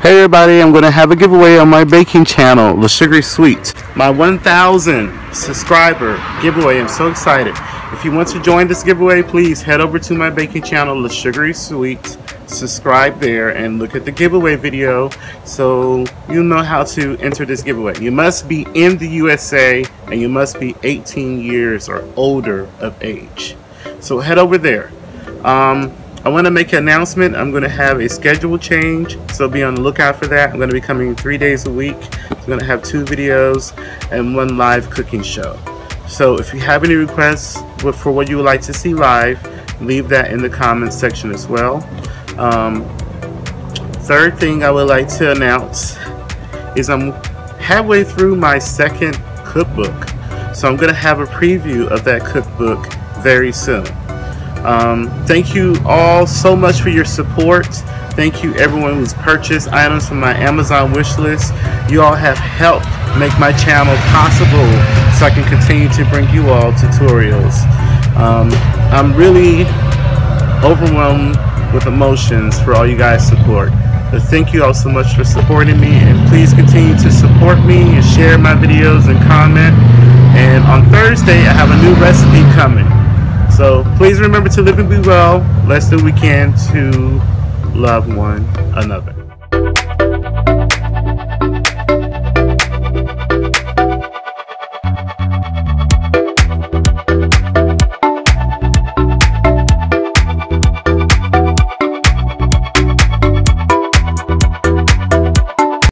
Hey everybody, I'm going to have a giveaway on my baking channel, The Sugary Sweet. My 1,000 subscriber giveaway. I'm so excited. If you want to join this giveaway, please head over to my baking channel, The Sugary Sweet. Subscribe there and look at the giveaway video so you know how to enter this giveaway. You must be in the USA and you must be 18 years or older of age. So head over there. I want to make an announcement. I'm going to have a schedule change, so be on the lookout for that. I'm going to be coming 3 days a week. I'm going to have 2 videos and 1 live cooking show. So if you have any requests for what you would like to see live, leave that in the comments section as well. Third thing I would like to announce is I'm halfway through my 2nd cookbook. So I'm going to have a preview of that cookbook very soon. Thank you all so much for your support. Thank you everyone who's purchased items from my Amazon wish list. You all have helped make my channel possible so I can continue to bring you all tutorials. I'm really overwhelmed with emotions for all you guys' support. But thank you all so much for supporting me, and please continue to support me and share my videos and comment. And on Thursday I have a new recipe coming. So please remember to live and be well. Let's do what we can to love one another.